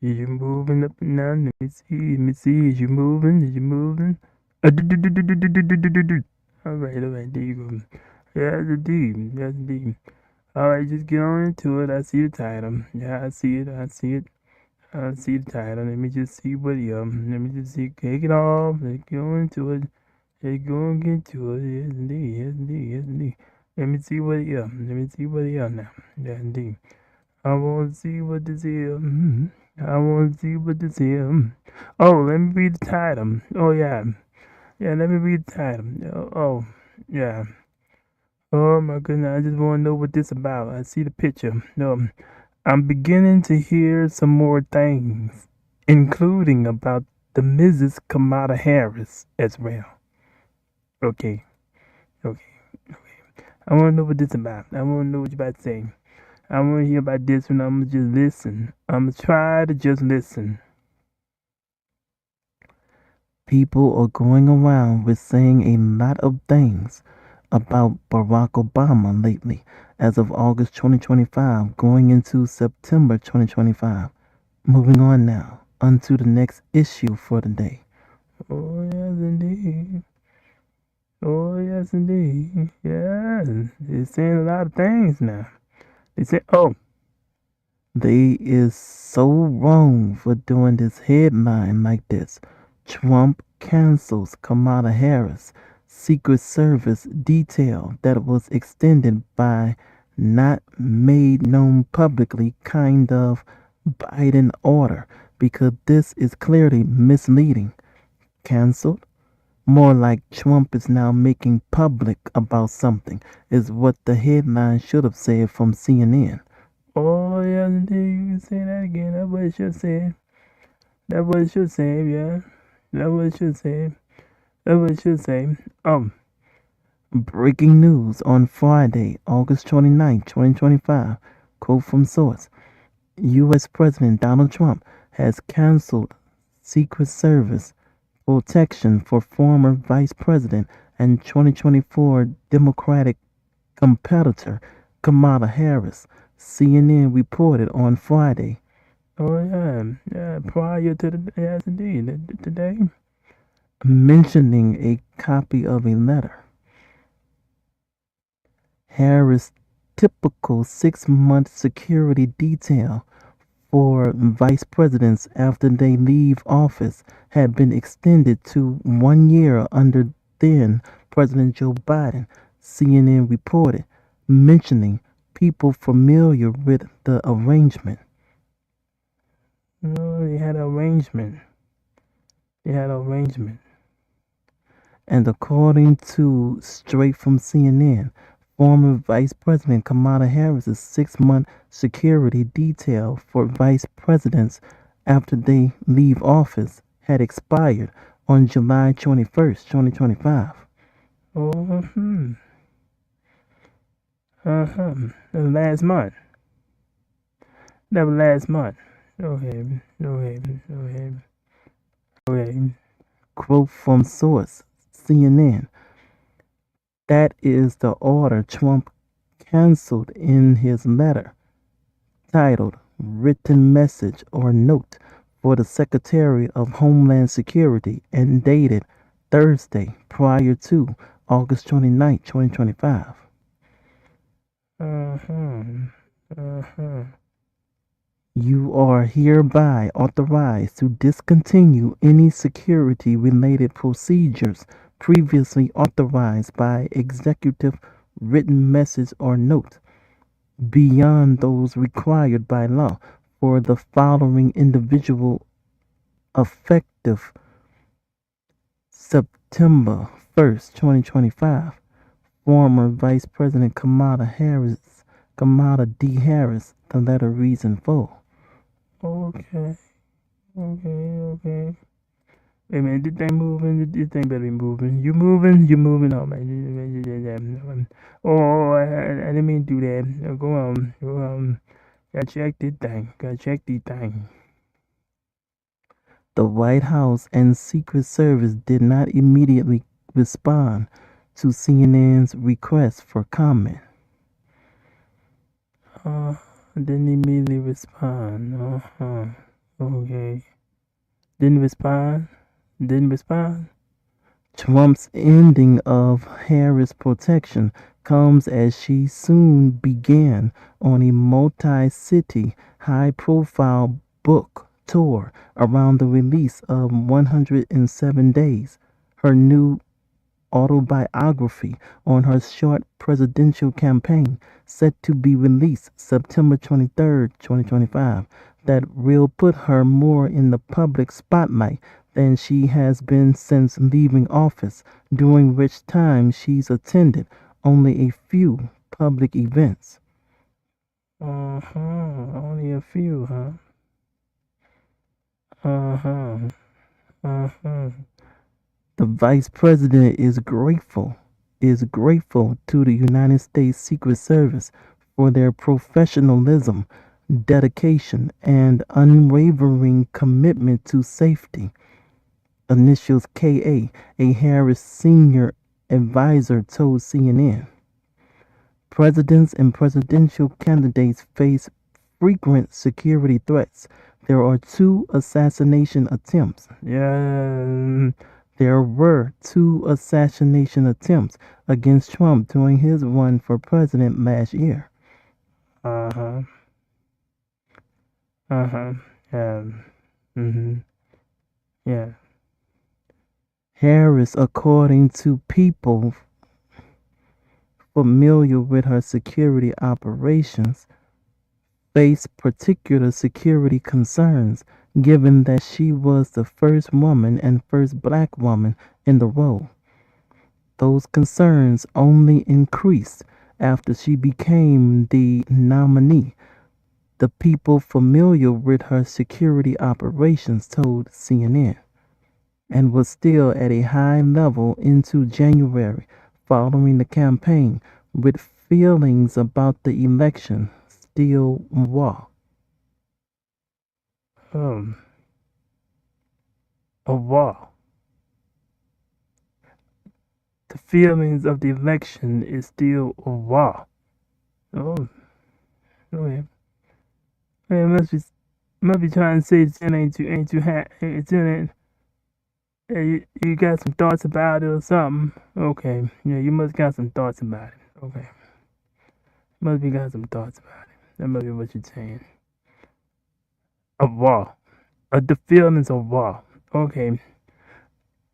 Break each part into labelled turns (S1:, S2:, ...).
S1: Is you moving up and down? Let me see. Let me see. Is you moving? Is you moving? Do-do-do-do-do-do-do-do-do. All right, all right. There you go. Yeah, that's a D. That's a D. All right, just get on into it. I see the title. Yeah, I see it. I see it. I see the title. Let me just see what let me just see. Kick it off. Let's go into it. Let's go and get to it. Yes, indeed. Yes, indeed. Yes, indeed. Let me see what Let me see what now. Yeah, indeed. I want to see what this is. I want to see what this is. Oh, let me read the title. Oh, yeah. Yeah, let me read the title. Yeah. Oh, my goodness. I just want to know what this about. I see the picture. I'm beginning to hear some more things, including about the Mrs. Kamala Harris as well. Okay. Okay. I want to know what this about. I want to know what you about to say. I want to hear about this and I'm going to just listen. I'm going to try to just listen.
S2: People are going around with saying a lot of things about Barack Obama lately, as of August 2025, going into September 2025. Moving on now, onto the next issue for the day.
S1: Oh, yes, indeed. Oh, yes, indeed. Yes. They're saying a lot of things now. They say, oh,
S2: They is so wrong for doing this headline like this. Trump cancels Kamala Harris Secret Service detail that was extended by not made known publicly kind of Biden order because this is clearly misleading. Canceled? More like Trump is now making public about something, is what the headline should have said from CNN.
S1: oh, yes, indeed. You can say that again. That's what it should say. That's what it should say, yeah. That's what it should say. That's what it should say.
S2: Breaking news on Friday, August 29, 2025. Quote from source: U.S. President Donald Trump has canceled Secret Service protection for former Vice President and 2024 Democratic competitor Kamala Harris, CNN reported on Friday,
S1: Oh, yeah. Yeah, prior to the, yes, indeed. Today.
S2: mentioning a copy of a letter. Harris' typical 6-month security detail for vice presidents after they leave office had been extended to 1 year under then President Joe Biden, CNN reported, mentioning people familiar with the arrangement.
S1: No, they had an arrangement. They had an arrangement.
S2: And according to straight from CNN, former Vice President Kamala Harris's 6-month security detail for vice presidents after they leave office had expired on July 21st, 2025.
S1: Oh, that was last month. That was last month. Okay, okay, okay, okay.
S2: Quote from source CNN: That is the order Trump canceled in his letter titled Written Message or Note for the Secretary of Homeland Security and dated Thursday prior to August 29, 2025.
S1: Uh-huh, uh-huh.
S2: You are hereby authorized to discontinue any security related procedures previously authorized by executive written message or note beyond those required by law for the following individual effective September 1st, 2025. Former Vice President Kamala D. Harris, the letter reads in full.
S1: Okay, okay. Wait a minute, this thing moving, this thing better be moving. You moving, oh man. Oh, I didn't mean to do that. Go on. Gotta check this thing, gotta check these things.
S2: The White House and Secret Service did not immediately respond to CNN's request for comment.
S1: Uh, didn't immediately respond. Uh-huh. Okay. Didn't respond. Didn't respond.
S2: Trump's ending of Harris' protection comes as she soon began on a multi-city, high-profile book tour around the release of 107 Days, her new autobiography on her short presidential campaign, set to be released September 23rd, 2025, that will put her more in the public spotlight than she has been since leaving office, during which time she's attended only a few public events.
S1: Uh huh. Only a few, huh? Uh huh. Uh huh.
S2: The Vice President is grateful to the United States Secret Service for their professionalism, dedication, and unwavering commitment to safety. Initials KA Harris senior advisor told CNN. Presidents and presidential candidates face frequent security threats. There are two assassination attempts.
S1: Yeah.
S2: There were two assassination attempts against Trump during his run for president last year.
S1: Uh huh. Uh huh. Yeah. Mhm. Yeah.
S2: Harris, according to people familiar with her security operations, faced particular security concerns given that she was the first woman and first black woman in the role. Those concerns only increased after she became the nominee, the people familiar with her security operations told CNN, and was still at a high level into January following the campaign, with feelings about the election still raw.
S1: Um. A wall. The feelings of the election is still a wall. Oh. Okay. It must be trying to say it ain't too it's in it. You got some thoughts about it or something. Okay. Yeah, you must got some thoughts about it. Okay. Must be got some thoughts about it. That must be what you're saying. A wall. The feelings of wall. Okay.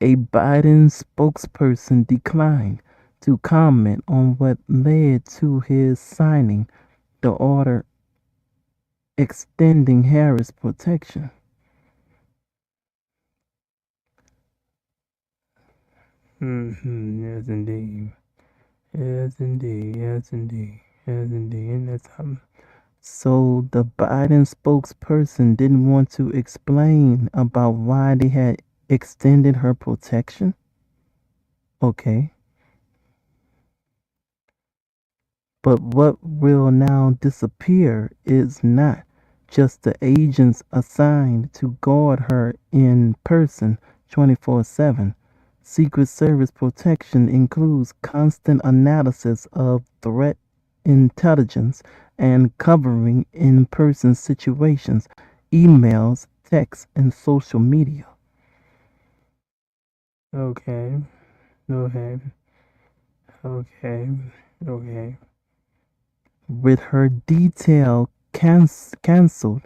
S2: A Biden spokesperson declined to comment on what led to his signing the order extending Harris protection.
S1: Yes, indeed. Yes, indeed. Yes, indeed. Yes, indeed. And that's
S2: So the Biden spokesperson didn't want to explain about why they had extended her protection. Okay. But what will now disappear is not just the agents assigned to guard her in person 24/7. Secret Service protection includes constant analysis of threat intelligence and covering in person situations, emails, texts, and social media.
S1: okay. Okay. Okay. Okay.
S2: With her detail cancelled,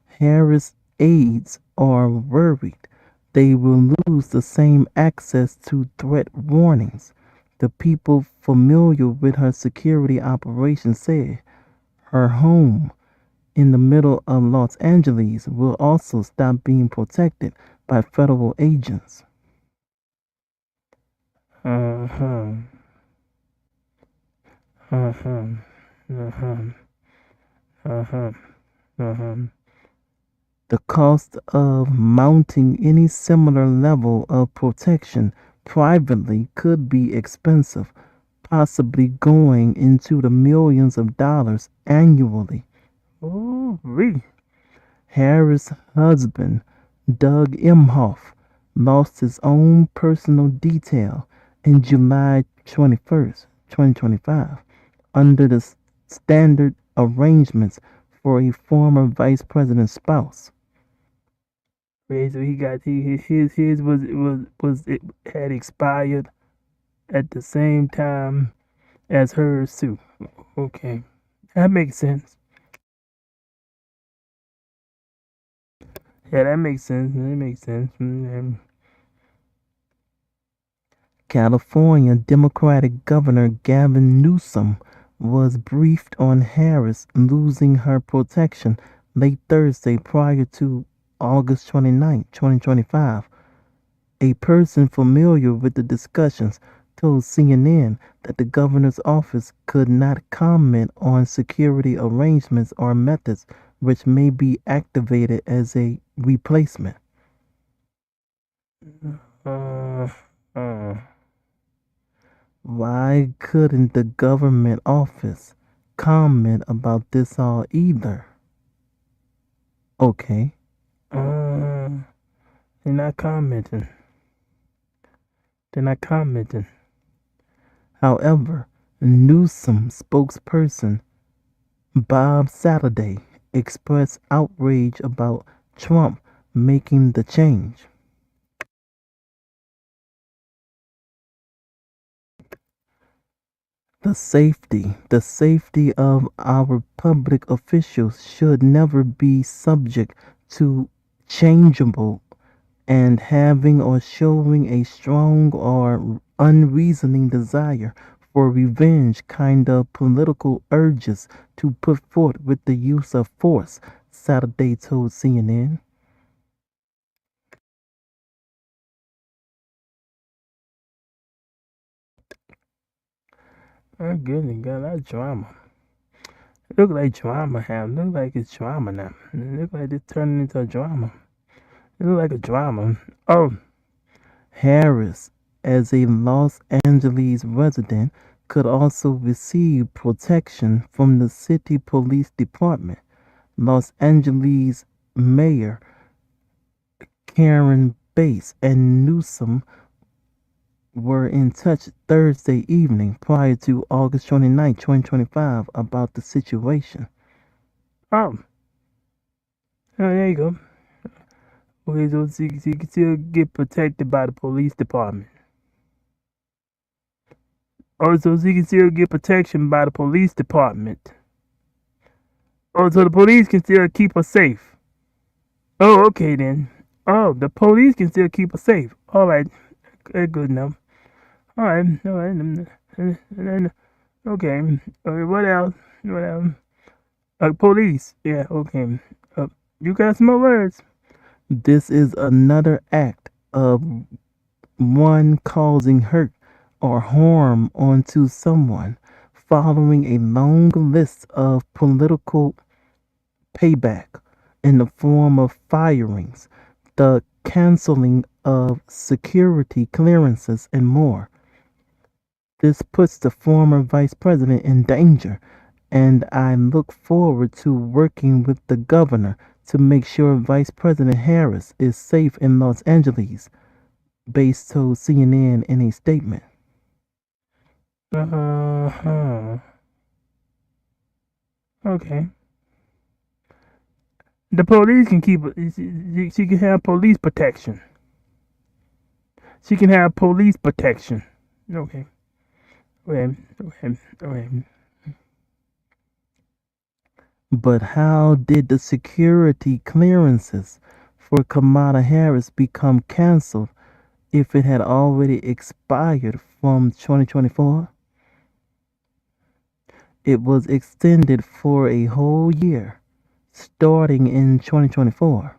S2: Harris aides are worried they will lose the same access to threat warnings. The people familiar with her security operations said her home in the middle of Los Angeles will also stop being protected by federal agents.
S1: Uh-huh. Uh-huh. Uh-huh. Uh-huh. Uh-huh.
S2: The cost of mounting any similar level of protection privately could be expensive, possibly going into the millions of dollars annually.
S1: Oh, really?
S2: Harris' husband, Doug Emhoff, lost his own personal detail in July 21st, 2025, under the standard arrangements for a former vice president's spouse.
S1: Okay, so he got his was it had expired at the same time as hers too. Okay, that makes sense. Yeah, that makes sense. That makes sense.
S2: California Democratic Governor Gavin Newsom was briefed on Harris losing her protection late Thursday prior to August 29, 2025. A person familiar with the discussions told CNN that the governor's office could not comment on security arrangements or methods which may be activated as a replacement.
S1: Uh, uh,
S2: Why couldn't the government office comment about this all either? Okay.
S1: uh, they're not commenting. They're not commenting.
S2: However, Newsom spokesperson Bob Saturday expressed outrage about Trump making the change. The safety of our public officials should never be subject to changeable and having or showing a strong or unreasoning desire for revenge kind of political urges to put forth with the use of force, Saturday told CNN.
S1: My goodness, got a lot of drama. It look like drama have. Look like it's drama now. It look like it's turning into a drama. It look like a drama. Oh,
S2: Harris, as a Los Angeles resident, could also receive protection from the city police department. Los Angeles Mayor Karen Bass and Newsom were in touch Thursday evening prior to August 29, 2025 about the situation.
S1: oh, oh, there you go. Okay, so she can still get protected by the police department. Oh, so she can still get protection by the police department. Oh, so the police can still keep her safe. Oh, okay then. Oh, the police can still keep her safe. All right, good enough. All right, all right. Okay. Okay. What else? What else? Police. Yeah. Okay. Uh, you got some more words.
S2: This is another act of one causing hurt or harm onto someone, following a long list of political payback in the form of firings, the canceling of security clearances, and more. This puts the former vice president in danger, and I look forward to working with the governor to make sure Vice President Harris is safe in Los Angeles, Bass told CNN in a statement.
S1: Uh-huh. Okay. The police can keep. She can have police protection. She can have police protection. Okay. Okay. Okay. Okay.
S2: But how did the security clearances for Kamala Harris become canceled if it had already expired from 2024? It was extended for a whole year, starting in 2024.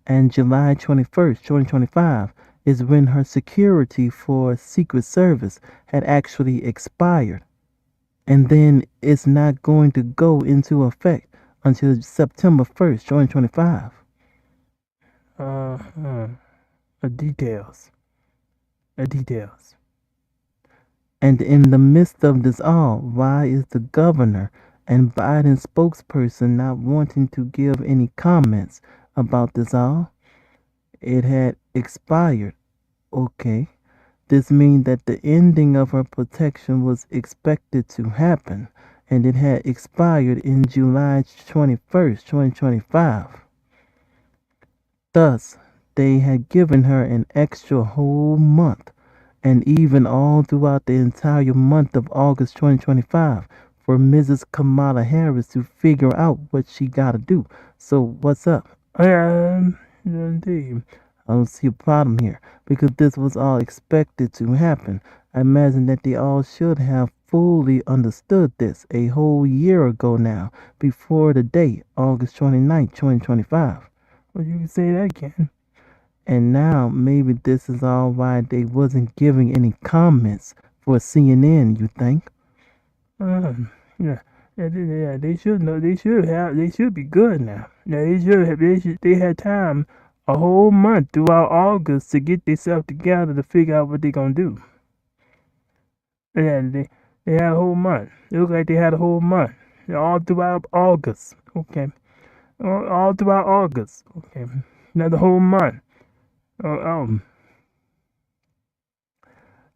S2: And July 21st, 2025 is when her security for Secret Service had actually expired. And then it's not going to go into effect until September 1st, 2025.
S1: Uh-huh. The details. The details.
S2: And in the midst of this all, why is the governor and Biden spokesperson not wanting to give any comments about this all? It had expired. Okay. This means that the ending of her protection was expected to happen, and it had expired in July 21st, 2025. Thus, they had given her an extra whole month, and even all throughout the entire month of August 2025, for Mrs. Kamala Harris to figure out what she gotta do. So, what's up?
S1: Indeed.
S2: I don't see a problem here because this was all expected to happen. I imagine that they all should have fully understood this a whole year ago now, before the date, August 29th, 2025.
S1: Well, you can say that again.
S2: And now maybe this is all why they wasn't giving any comments for CNN, you think?
S1: Um, yeah, they should know. They should have. They should be good now. Yeah, they should have. They had time, a whole month throughout August to get themselves together to figure out what they gonna do. Yeah, they had a whole month. It looked like they had a whole month, all throughout August. Okay, all throughout August. Okay, now the whole month. Oh,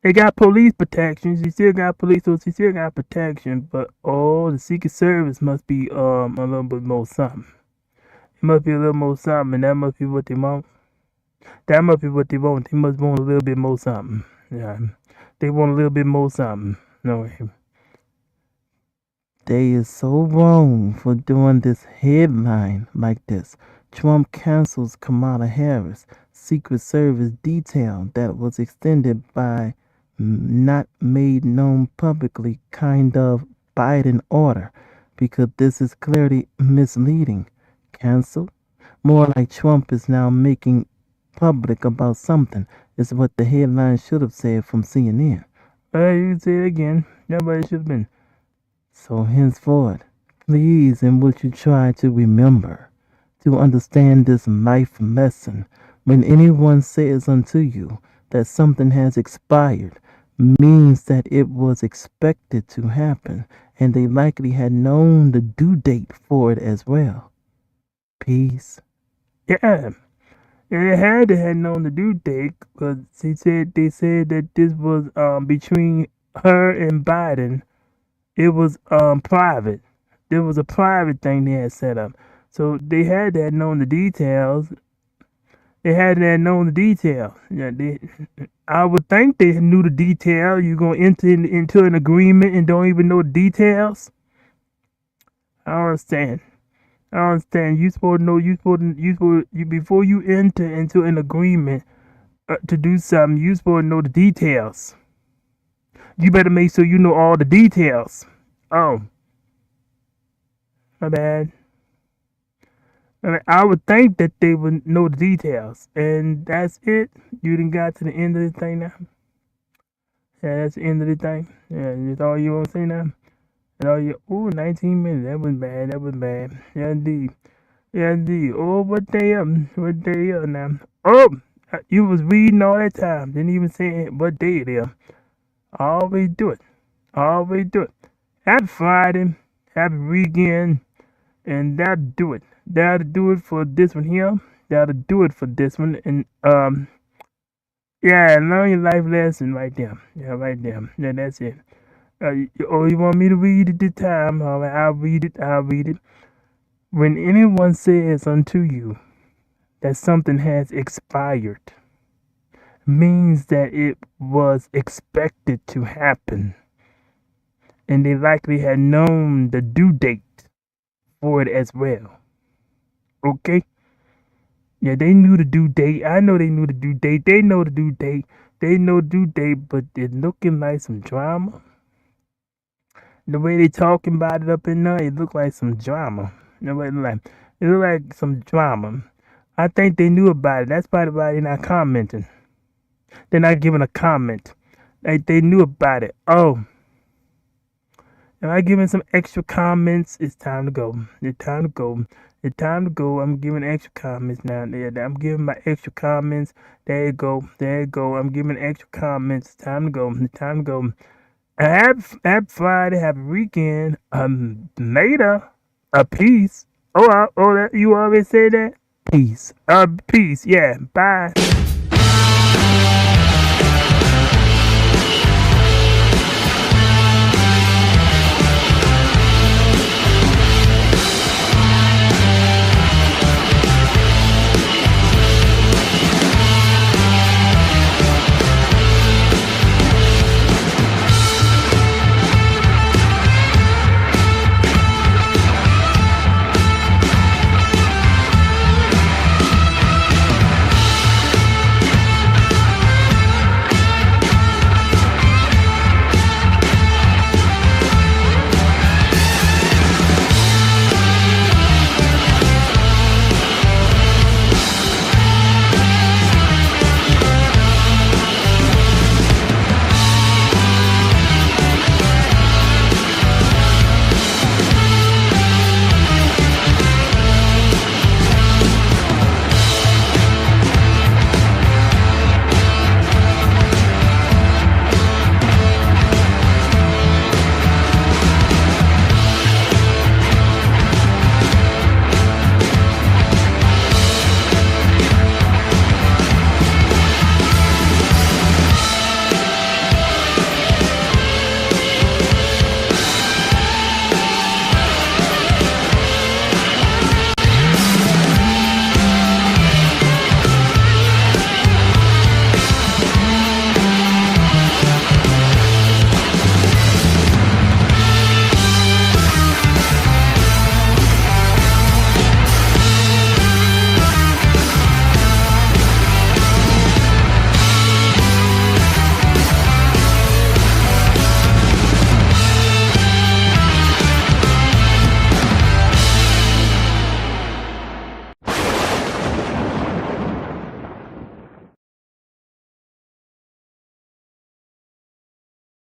S1: they got police protection. She still got police, so she still got protection. But the Secret Service must be a little bit more something. It must be a little more something, and that must be what they want. That must be what they want. They must want a little bit more something. Yeah, they want a little bit more something. No,
S2: They is so wrong for doing this headline like this. Trump cancels Kamala Harris Secret Service detail that was extended by not made known publicly kind of Biden order, because this is clearly misleading. Cancel? More like Trump is now making public about something, is what the headline should have said from CNN.
S1: you can say it again. Nobody should have been.
S2: So henceforth, please, and would you try to remember to understand this life lesson. When anyone says unto you that something has expired, means that it was expected to happen, and they likely had known the due date for it as well. Peace.
S1: Yeah. And they had to have known the due date because they said that this was between her and Biden. It was private. There was a private thing they had set up. So they had to have known the details. They had to have known the details. Yeah, I would think they knew the detail. You're gonna enter into an agreement and don't even know the details. I don't understand. I don't understand. You supposed to know. Before you enter into an agreement to do something. You supposed to know the details. You better make sure you know all the details. Oh, my bad. I would think that they would know the details, and that's it. You done got to the end of the thing now. Yeah, that's the end of the thing. Yeah, that's all you want to say now. And all you, 19 minutes. That was bad. That was bad. Yeah, indeed. Yeah, indeed. Oh, what day up? What day up now? Oh, you was reading all that time. Didn't even say what day it is. Always do it. Always do it. Happy Friday. Happy weekend. And that'll do it. That'll do it for this one here. That'll do it for this one. And yeah, learn your life lesson right there. Yeah, right there. Yeah, that's it. You want me to read it this time? All right, I'll read it. I'll read it. When anyone says unto you that something has expired, means that it was expected to happen, and they likely had known the due date for it as well. Okay? Yeah, they knew the due date. I know they knew the due date. They know the due date. They know the due date, but it's looking like some drama. The way they talking about it up in there, it look like some drama. It look like some drama. I think they knew about it. That's probably why they're not commenting. They're not giving a comment. Like they knew about it. Oh, am I giving some extra comments? It's time to go. It's time to go. It's time to go. I'm giving extra comments now. I'm giving my extra comments. There you go. There you go. I'm giving extra comments. It's time to go. It's time to go. Happy Friday. Happy weekend. Later. Peace. Oh, that you always say that?
S2: Peace.
S1: Peace. Yeah. Bye.